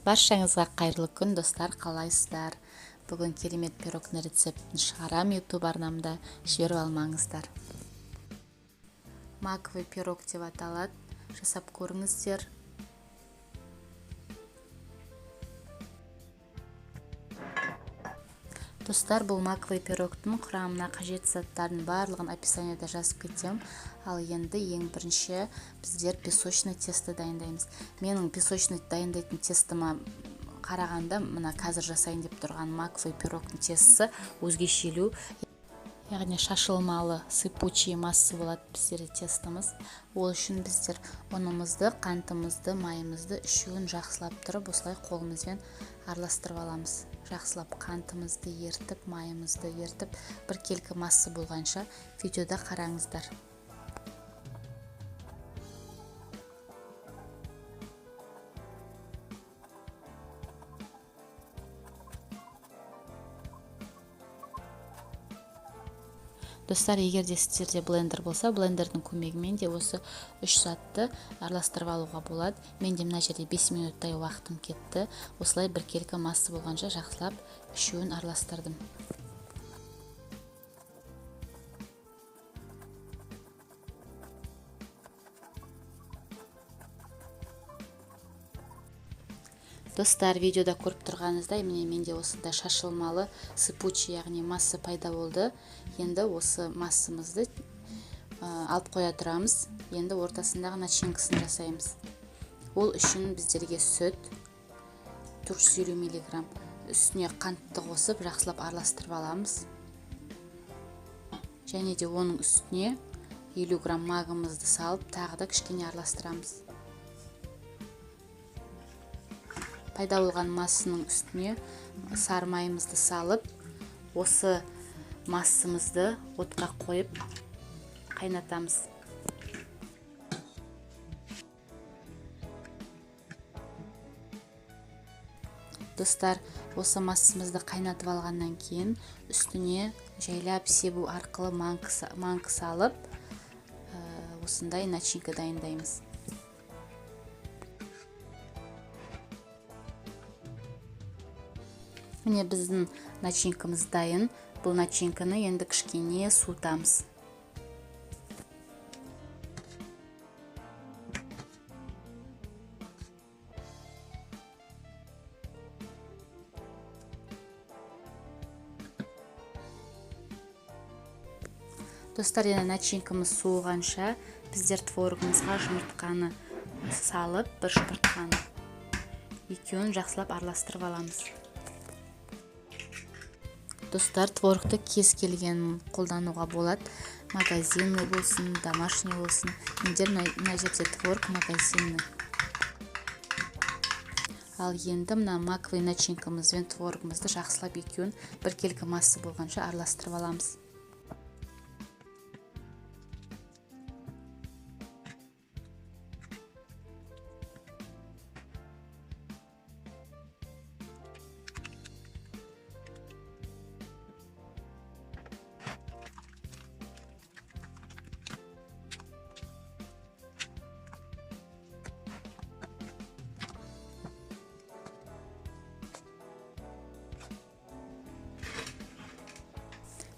Баршаңызға қайырлы күн, достар, қалайсыздар? Бүгін керемет пирогтың рецептін шығарам YouTube арнамда, жіберіп алмаңыздар. Маковый пирог деп аталады, жасап көріңіздер. Достар, бұл маковый пирогтың құрамына қажет заттардың барлығын описаниеда жазып кетем. Ал енді ең бірінші біздер песочный тесто дайындаймыз. Менің песочный дайындайтын тестома қарағанда, мына қазір жасайын деп тұрған маковый пирогтың тестісі өзгешелеу, яғни шашылмалы сыпучий масса болады біздерде тестомыз. Ол үшін біздер ұнымызды, қантымызды, майымызды үшеуін жақсылап тұрып, осылай қолымызбен араластырып аламыз. Жақсылап қантымызды ертіп, майымызды ертіп, бір келкі масса болғанша видеода қараңыздар. Достар, егер де сіздерде блендер болса, блендердің көмегімен де осы үш затты араластырып алуға болады. Менде мына жерде 5 минуттай уақытым кетті. Осылай бір келкі масса болғанша жақсылап үшеуін араластырдым. Достар, видеода көріп тұрғаныңыздай, менде осындай шашылмалы сыпучий, яғни масса пайда болды. Енді осы массамызды алып қоя тұрамыз. Енді ортасындағы начинкасын жасаймыз. Ол үшін біздерге сүт 450 мг, үстіне қантты қосып, жақсылап араластырып аламыз. Және де оның үстіне 50 грамм магымызды салып, тағы да кішкене араластырамыз. Пайда болған массаның үстіне сары майымызды салып, осы массамызды отқа қойып қайнатамыз. Достар, осы массамызды қайнатып алғаннан кейін үстіне жайлап себу арқылы манкі салып, осындай начинка дайындаймыз. Міне біздің начинкамыз дайын. Бұл начинканы енді кішкене суытамыз. Достар, енді начинкамыз суығанша біздер творогымызға жұмыртқаны салып, бір жұмыртқаны екеуін жақсылап араластырып аламыз. Достар, творогты кез келген қолдануға болады. Магазинный болсын, домашний болсын. Мендер мына жерде творог магазинный. Ал енді мына маковый начинкамызбен творогымызды жақсылап екеуін бір келкі масса болғанша араластырып аламыз.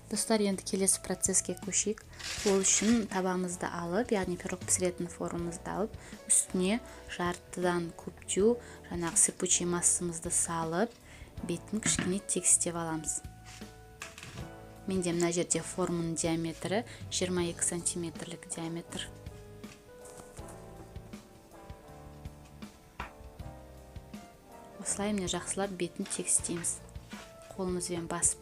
Достар, енді келесі процеске көшейік. Ол үшін табамызды алып, яғни пирог пісіретін формамызды алып, үстіне жартыдан көптеу жаңағы сыпучий массамызды салып, бетін кішкене тегістеп аламыз. Менде мына жерде форманың диаметрі 22 сантиметрлік диаметр. Осылай міне жақсылап бетін тегістейміз. Қолымызбен басып.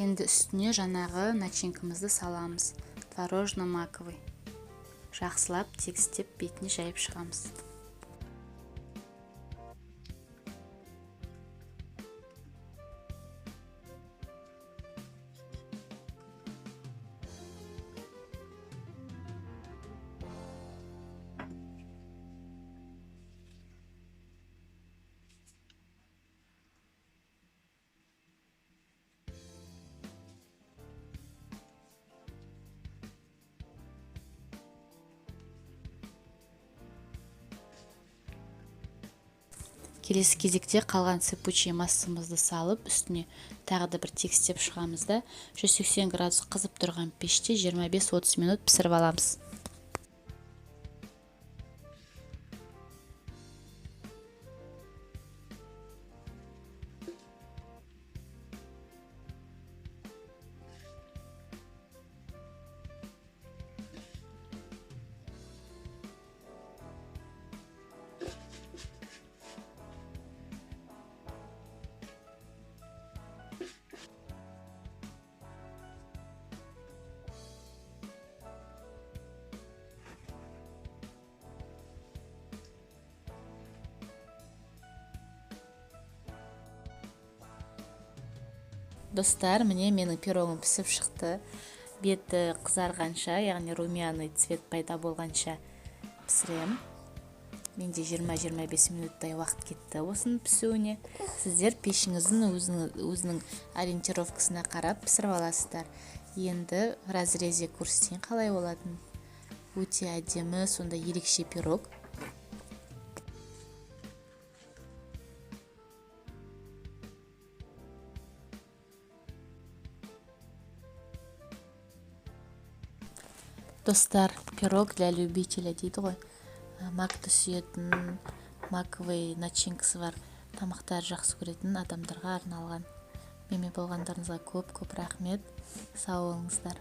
Енді үстіне жаңағы начинкамызды саламыз. Творожно-маковый. Жақсылап тегістеп бетіне жайып шығамыз. келесі кезекте қалған сыпучий массамызды салып, үстіне тағы да бір тегістеп шығамыз да 180 градус қызып тұрған пеште 25-30 минут пісіріп аламыз. Достар, міне менің пирогым пісіп шықты. Беті қызарғанша, яғни румяный цвет пайда болғанша пісірем. Менде 20-25 минуттай уақыт кетті осының пісуіне. Сіздер пешіңіздің өзінің ориентировкасына қарап пісіріп аласыздар. Енді в разрезе көрсетейін қалай болатын. Өте әдемі, сонда ерекше пирог. Достар, пирог для любителя дейді ғой. Макты сүйетін, маковый начинкасы бар тамақтар жақсы көретін адамдарға арналған. Менімен болғандарыңызға көп рахмет. Сау болыңыздар.